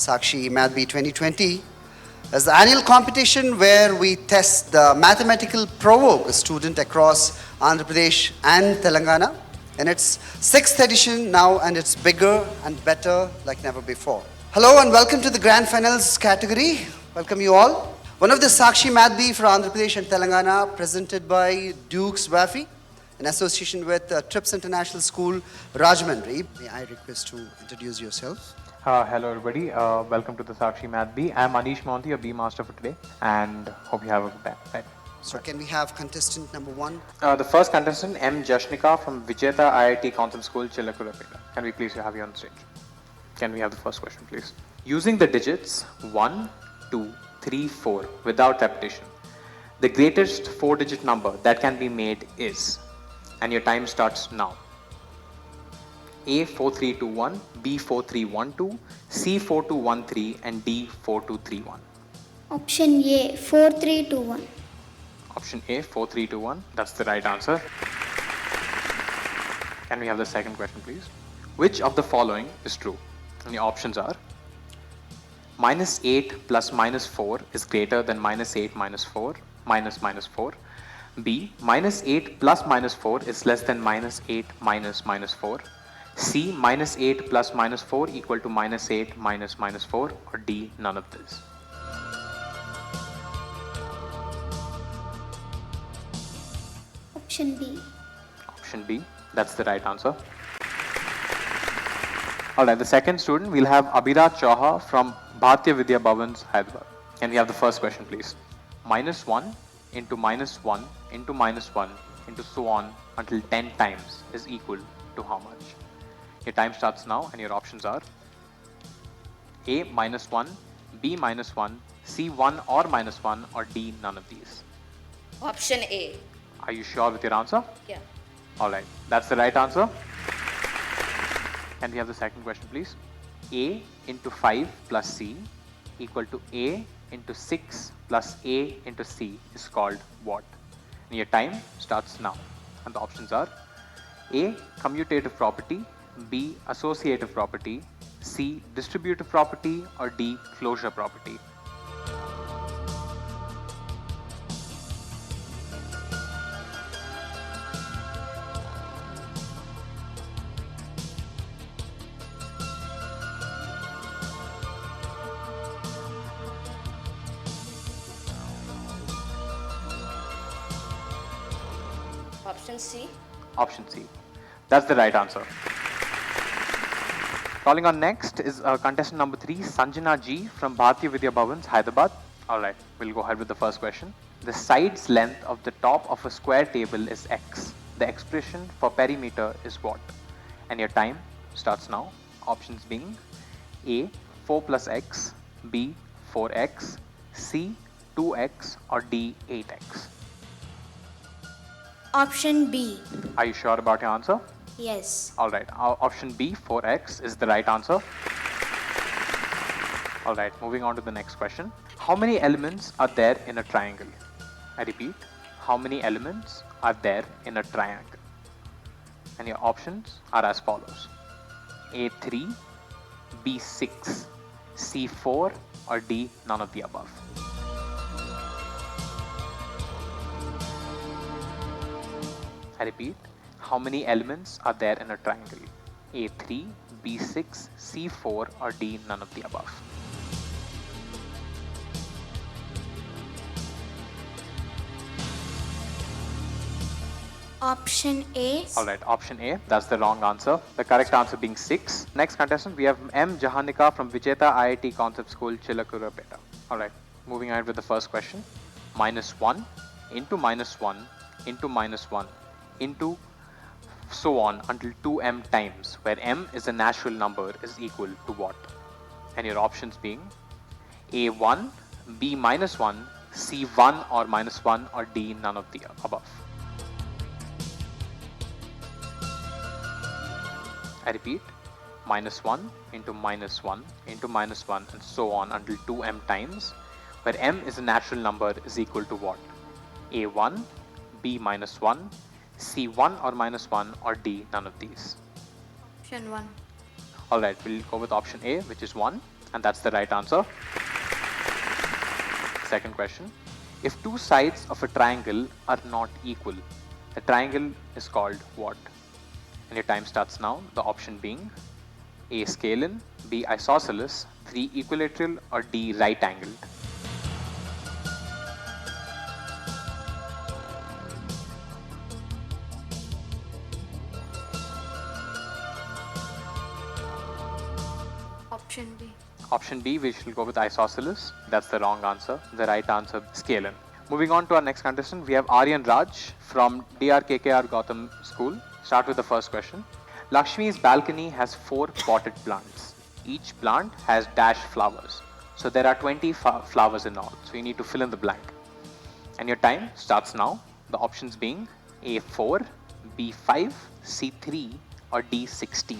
Sakshi Mathbee 2020 is the annual competition where we test the mathematical prowess of students across Andhra Pradesh and Telangana. In its sixth edition now, and it's bigger and better like never before. Hello and welcome to the grand finals category. Welcome you all. One of the Sakshi Mathbee for Andhra Pradesh and Telangana, presented by Dukes Wafi in association with Trips International School, Rajahmundry. May I request to introduce yourself? Hello everybody, welcome to the Sakshi Mathbee. I'm Anish Mohanty, your B Master for today, and hope you have a good time. Right. So can we have contestant number one? The first contestant, M. Jashnika from Vijeta IIT Concept School, Chilakurapeta. Can we please have you on stage? Can we have the first question, please? Using the digits 1, 2, 3, 4 without repetition, the greatest 4-digit number that can be made is, and your time starts now. A 4321, B 4312, C 4213, and D 4231. Option A 4321. Option A 4321. That's the right answer. Can we have the second question, please? Which of the following is true? And the options are: minus 8 plus minus 4 is greater than minus 8 minus 4 minus minus 4. B, minus 8 plus minus 4 is less than minus 8 minus minus 4. C, minus 8 plus minus 4 equal to minus 8 minus minus 4. Or D, none of this. Option B. Option B, that's the right answer. Alright, the second student, we'll have Abhiraj Chauha from Bharatiya Vidya Bhavans, Hyderabad. Can we have the first question, please? Minus 1 into minus 1 into minus 1 into so on until 10 times is equal to how much? Your time starts now, and your options are: A, minus 1, B, minus 1, C, 1 or minus 1, or D, none of these. Option A. Are you sure with your answer? Yeah. Alright, that's the right answer. Can we have the second question, please? A into 5 plus C equal to A into 6 plus A into C is called what? And your time starts now. And the options are: A, commutative property, B, associative property, C, distributive property, or D, closure property. Option C. Option C. That's the right answer. Calling on next is contestant number 3, Sanjana G from Bharatiya Vidya Bhavans, Hyderabad. Alright, we'll go ahead with the first question. The side's length of the top of a square table is x. The expression for perimeter is what? And your time starts now. Options being: A, 4 plus x, B, 4x, C, 2x, or D, 8x. Option B. Are you sure about your answer? Yes. Alright, option B, 4x, is the right answer. Alright, moving on to the next question. How many elements are there in a triangle? I repeat, how many elements are there in a triangle? And your options are as follows: A3, B6, C4, or D, none of the above. I repeat, how many elements are there in a triangle? A3, B6, C4, or D, none of the above. Option A. Alright, option A, that's the wrong answer. The correct answer being 6. Next contestant, we have M. Jahanika from Vijeta IIT Concept School, Chilakurapeta. Alright, moving ahead with the first question. Minus 1 into minus 1 into minus 1 into so on until 2m times, where m is a natural number, is equal to what? And your options being A1, B minus 1, C1 or minus 1, or D, none of the above. I repeat, minus 1 into minus 1 into minus 1 and so on until 2m times, where m is a natural number, is equal to what? A1, B minus 1, C1 or minus 1, or D, none of these. Option 1. Alright, we'll go with option A, which is 1. and that's the right answer. Second question. If two sides of a triangle are not equal, the triangle is called what? And your time starts now. The option being A. Scalene, B. Isosceles, 3. Equilateral, or D. Right angled. Option B. Option B, we shall go with isosceles. That's the wrong answer. The right answer, scalene. Moving on to our next contestant, we have Aryan Raj from DRKKR Gotham School. Start with the first question. Lakshmi's balcony has 4 potted plants. Each plant has dash flowers. So there are 20 flowers in all. So you need to fill in the blank. And your time starts now. The options being A4, B5, C3, or D16.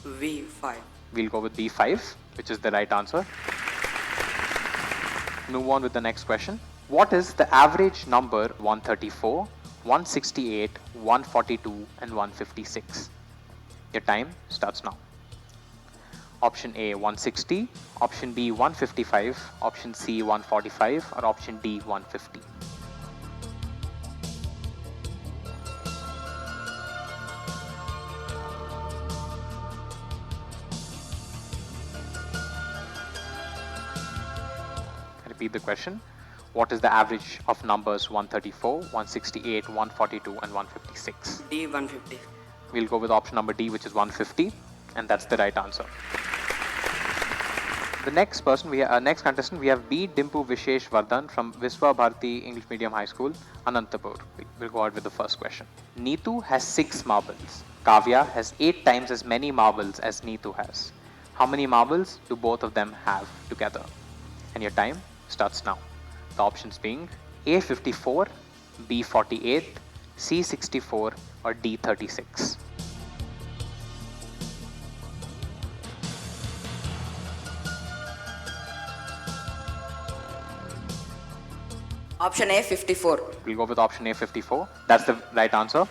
V5. We'll go with B5, which is the right answer. Move on with the next question. What is the average number 134, 168, 142, and 156? Your time starts now. Option A 160, option B 155, option C 145, or option D 150. Repeat the question. What is the average of numbers 134, 168, 142, and 156? D 150. We'll go with option number D, which is 150, and that's the right answer. The next contestant, we have B. Dimpu Vishesh Vardhan from Viswa Bharati English Medium High School, Anantapur. We'll go ahead with the first question. Neetu has 6 marbles. Kavya has 8 times as many marbles as Neetu has. How many marbles do both of them have together? And your time starts now. The options being A 54, B 48, C 64, or D 36. Option A 54. We'll go with option A 54. That's the right answer.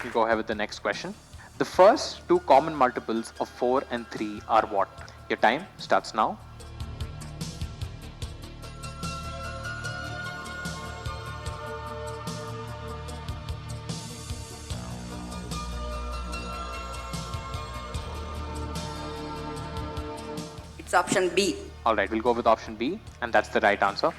We'll go ahead with the next question. The first 2 common multiples of 4 and 3 are what? Your time starts now. It's option B. Alright, we'll go with option B, and that's the right answer.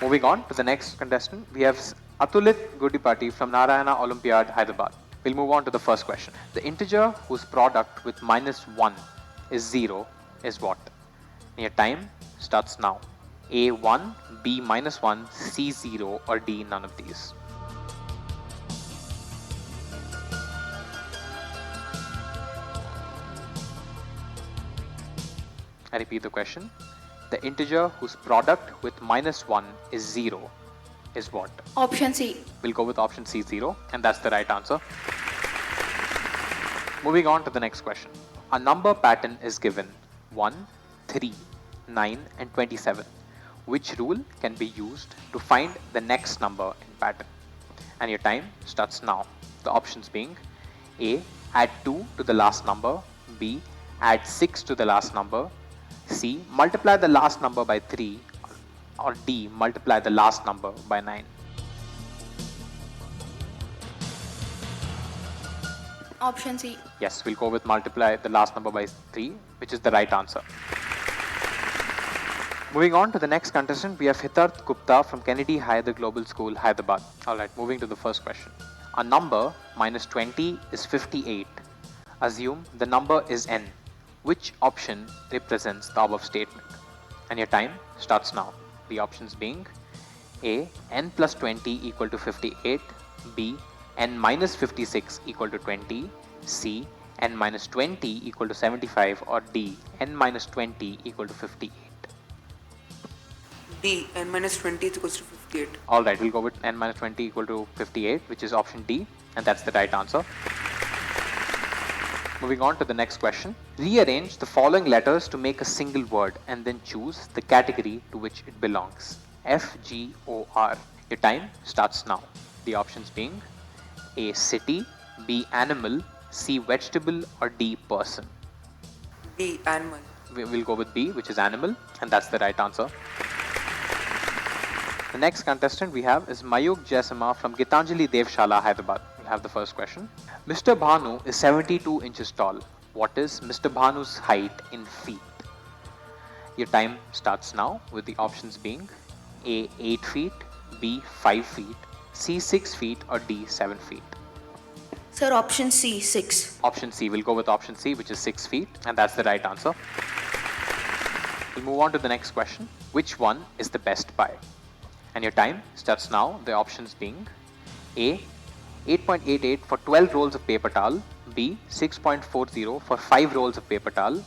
Moving on to the next contestant, we have Atulit Gudipati from Narayana Olympiad, Hyderabad. We'll move on to the first question. The integer whose product with -1 is 0 is what? Your time starts now. A 1, B -1, C 0, or D none of these. I repeat the question. The integer whose product with -1 is 0 is what? Option C. We'll go with option C 0, and that's the right answer. Moving on to the next question. A number pattern is given 1, 3, 9, and 27. Which rule can be used to find the next number in pattern? And your time starts now. The options being A. Add 2 to the last number, B. Add 6 to the last number, C. Multiply the last number by 3, or D. Multiply the last number by 9. Option C. Yes, we'll go with multiply the last number by 3, which is the right answer. Moving on to the next contestant, we have Hitarth Gupta from Kennedy Higher Global School, Hyderabad. Alright, moving to the first question. A number -20 is 58. Assume the number is n. Which option represents the above statement? And your time starts now. The options being A. n plus 20 equal to 58, B. n minus 56 equal to 20, C. n minus 20 equal to 75, or D. n minus 20 equal to 58. D. N minus 20 is equals to 58. Alright, we'll go with n minus 20 equal to 58, which is option D, and that's the right answer. Moving on to the next question. Rearrange the following letters to make a single word and then choose the category to which it belongs. F, G, O, R. Your time starts now. The options being A. City, B. Animal, C. Vegetable, or D. Person? B. Animal. We'll go with B, which is animal, and that's the right answer. The next contestant we have is Mayuk Jaisama from Gitanjali Devshala, Hyderabad. We'll have the first question. Mr. Bhanu is 72 inches tall. What is Mr. Bhanu's height in feet? Your time starts now, with the options being A. 8 feet, B. 5 feet, C. 6 feet, or D. 7 feet. Sir, option C, 6. Option C, we'll go with option C, which is 6 feet, and that's the right answer. We'll move on to the next question. Which one is the best buy? And your time starts now, the options being A. 8.88 for 12 rolls of paper towel, B. 6.40 for 5 rolls of paper towel,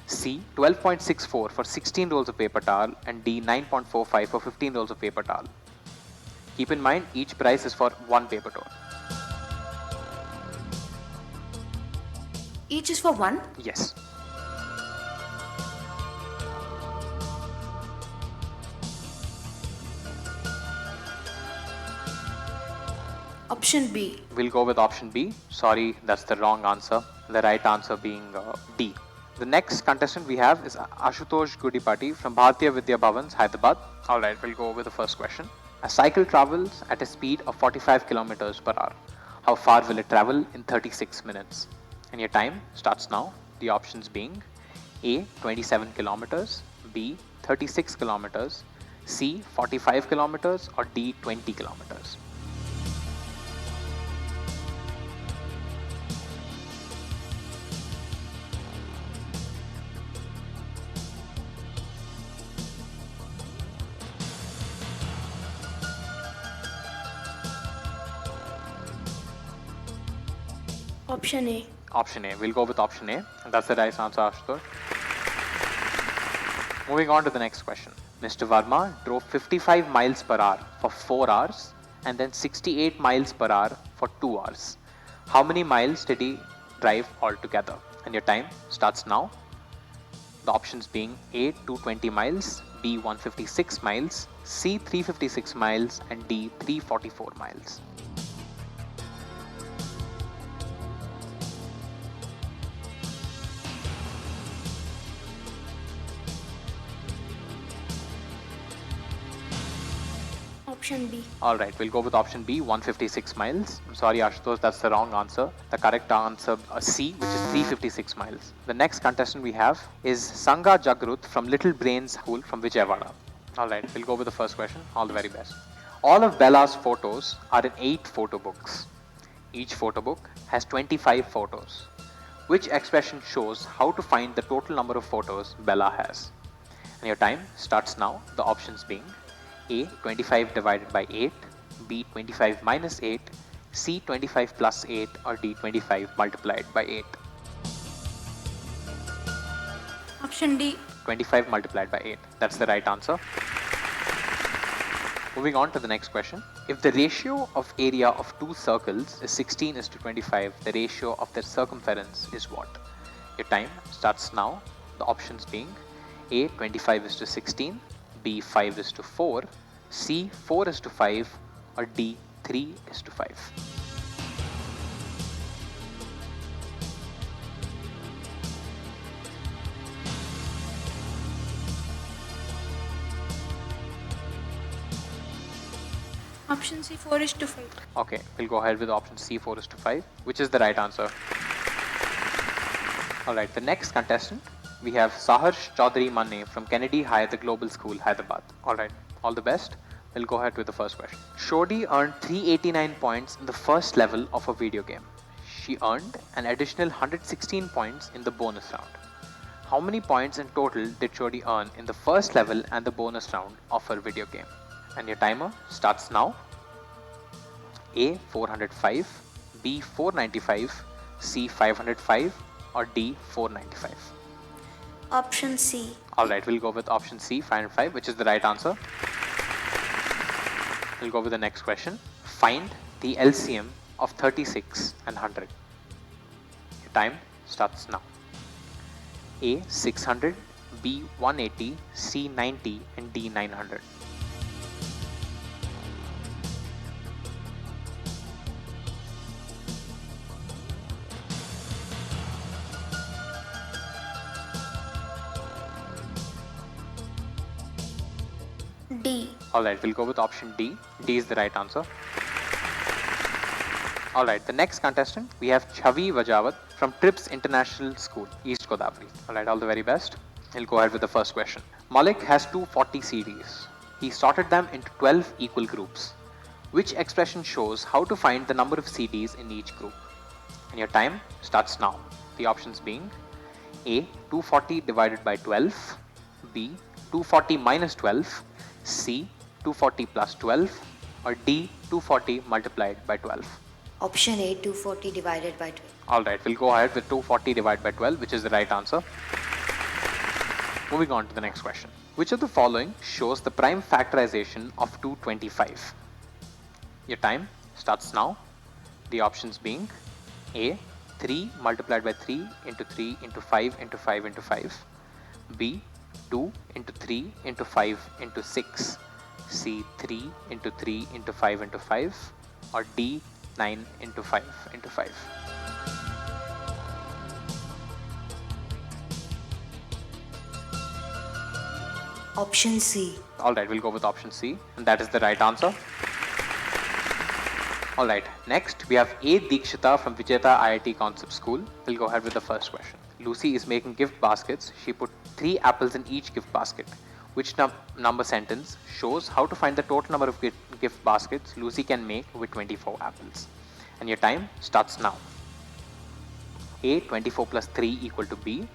C. 12.64 for 16 rolls of paper towel, and D. 9.45 for 15 rolls of paper towel. Keep in mind, each price is for one paper towel. Each is for 1. Yes. Option B. We'll go with option B. Sorry, that's the wrong answer. The right answer being D. The next contestant we have is Ashutosh Gudipati from Bharatiya Vidya Bhavans, Hyderabad. Alright, we'll go with the first question. A cycle travels at a speed of 45 kilometers per hour. How far will it travel in 36 minutes? And your time starts now. The options being A. 27 kilometers, B. 36 kilometers, C. 45 kilometers, or D. 20 kilometers. Option A. Option A. We'll go with option A, and that's the right answer, Ashutosh. Moving on to the next question. Mr. Verma drove 55 miles per hour for 4 hours and then 68 miles per hour for 2 hours. How many miles did he drive altogether? And your time starts now. The options being A. 220 miles, B. 156 miles, C. 356 miles, and D. 344 miles. Option B. Alright, we'll go with option B, 156 miles. I'm sorry, Ashutosh, that's the wrong answer. The correct answer, C, which is 356 miles. The next contestant we have is Sangha Jagruth from Little Brains School from Vijayawada. Alright, we'll go with the first question. All the very best. All of Bella's photos are in 8 photo books. Each photo book has 25 photos. Which expression shows how to find the total number of photos Bella has? And your time starts now, the options being A. 25 divided by 8, B. 25 minus 8, C. 25 plus 8, or D. 25 multiplied by 8. Option D. 25 multiplied by 8. That's the right answer. Moving on to the next question. If the ratio of area of two circles is 16:25, the ratio of their circumference is what? Your time starts now. The options being A. 25:16, B. 5:4, C. 4:5, or D. 3:5. Option C, 4:5. Okay, we'll go ahead with option C, 4:5, which is the right answer. Alright, the next contestant, we have Saharsh Chaudhary Manne from Kennedy High, the Global School, Hyderabad. Alright, all the best. We'll go ahead with the first question. Shodi earned 389 points in the first level of a video game. She earned an additional 116 points in the bonus round. How many points in total did Shodi earn in the first level and the bonus round of her video game? And your timer starts now. A. 405, B. 495, C. 505, or D. 495. Option C. Alright, we'll go with option C, 505, which is the right answer. We'll go with the next question. Find the LCM of 36 and 100. Your time starts now. A. 600, B. 180, C. 90, and D. 900. D. Alright, we'll go with option D. D is the right answer. Alright, the next contestant, we have Chavi Vajawat from Trips International School, East Godavari. Alright, all the very best. He'll go ahead with the first question. Malik has 240 CDs. He sorted them into 12 equal groups. Which expression shows how to find the number of CDs in each group? And your time starts now. The options being A. 240 divided by 12, B. 240 minus 12, C. 240 plus 12, or D. 240 multiplied by 12. Option A, 240 divided by 12. Alright, we'll go ahead with 240 divided by 12, which is the right answer. Moving on to the next question. Which of the following shows the prime factorization of 225? Your time starts now. The options being A. 3 multiplied by 3 into 3 into 5 into 5 into 5. B. 2 into 3 into 5 into 6. C. 3 into 3 into 5 into 5. Or D. 9 into 5 into 5. Option C. Alright, we'll go with option C, and that is the right answer. Alright, next we have A. Dikshita from Vijeta IIT Concept School. We'll go ahead with the first question. Lucy is making gift baskets. She put 3 apples in each gift basket. Which number sentence shows how to find the total number of gift baskets Lucy can make with 24 apples? And your time starts now. A. 24 plus 3 equal to B.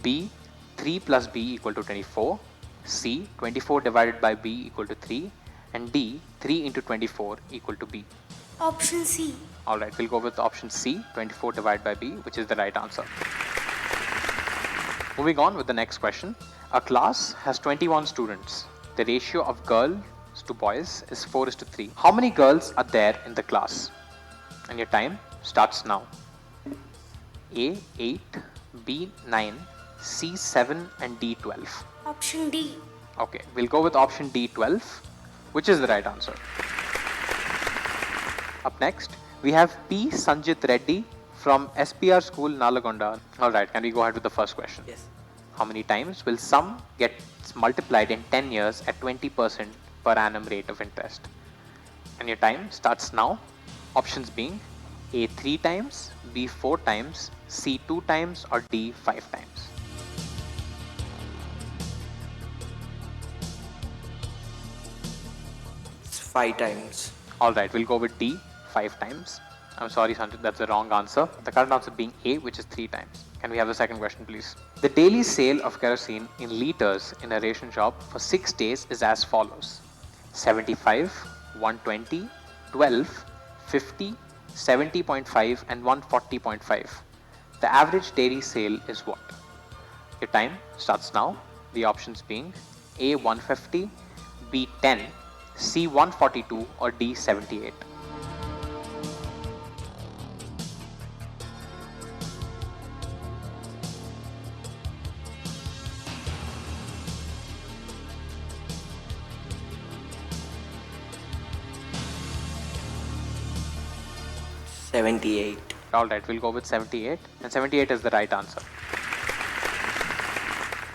B. 3 plus B equal to 24. C. 24 divided by B equal to 3. And D. 3 into 24 equal to B. Option C. Alright, we'll go with option C, 24 divided by B, which is the right answer. Moving on with the next question. A class has 21 students. The ratio of girls to boys is 4:3. How many girls are there in the class? And your time starts now. A. 8, B. 9, C. 7, and D. 12. Option D. Okay, we'll go with option D, 12, which is the right answer. Up next, we have P. Sanjit Reddy from SPR School, Nalagonda. Alright, can we go ahead with the first question? Yes. How many times will sum get multiplied in 10 years at 20% per annum rate of interest? And your time starts now. Options being A. 3 times, B. 4 times, C. 2 times, or D. 5 times. It's 5 times. Alright, we'll go with D, 5 times. I'm sorry, Sanjit, that's the wrong answer. The correct answer being A, which is 3 times. Can we have the second question, please? The daily sale of kerosene in liters in a ration shop for 6 days is as follows: 75, 120, 12, 50, 70.5, and 140.5. The average daily sale is what? Your time starts now. The options being A. 150, B. 10, C. 142, or D. 78. $78. Alright, we'll go with 78, and 78 is the right answer.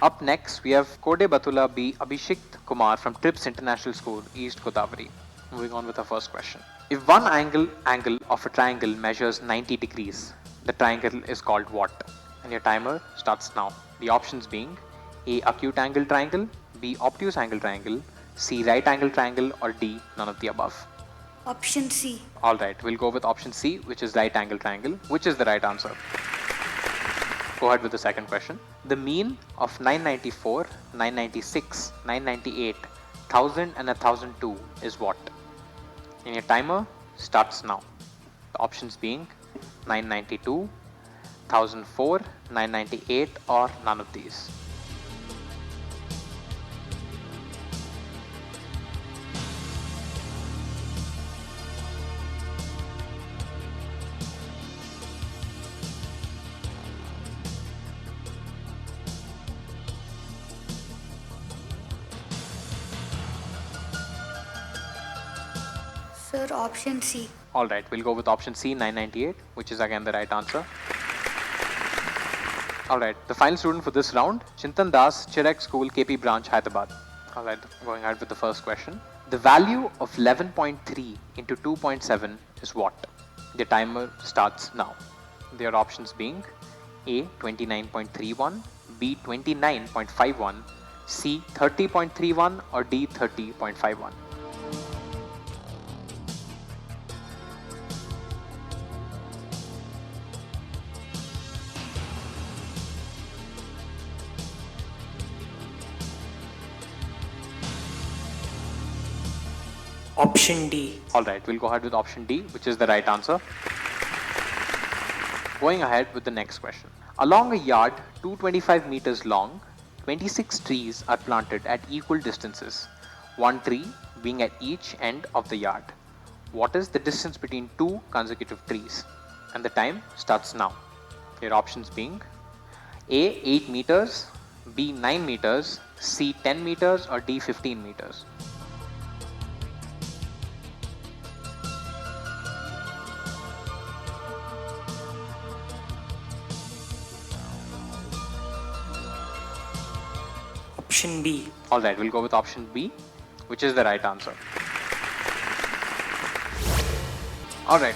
Up next, we have Kode Batula B. Abhishek Kumar from Trips International School, East Godavari. Moving on with our first question. If one angle of a triangle measures 90 degrees, the triangle is called what? And your timer starts now. The options being A. Acute angle triangle, B. Obtuse angle triangle, C. Right angle triangle, or D. None of the above. Option C. Alright, we'll go with option C, which is right angle triangle, which is the right answer. Go ahead with the second question. The mean of 994, 996, 998, 1000 and 1002 is what? And your timer starts now. The options being 992, 1004, 998, or none of these. Sir, option C. Alright, we'll go with option C, 998, which is again the right answer. Alright, the final student for this round, Chintan Das, Chirag School, KP Branch, Hyderabad. Alright, going ahead with the first question. The value of 11.3 into 2.7 is what? The timer starts now. Their options being A 29.31, B 29.51, C 30.31 or D 30.51. Option D. Alright, we'll go ahead with option D, which is the right answer. Going ahead with the next question. Along a yard 225 meters long, 26 trees are planted at equal distances, one tree being at each end of the yard. What is the distance between two consecutive trees? And the time starts now. Your options being A 8 meters, B 9 meters, C 10 meters or D 15 meters. Option B. Alright, we'll go with option B, which is the right answer. Alright,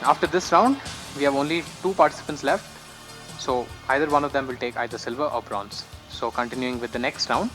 after this round, we have only 2 participants left. So either one of them will take either silver or bronze. So continuing with the next round,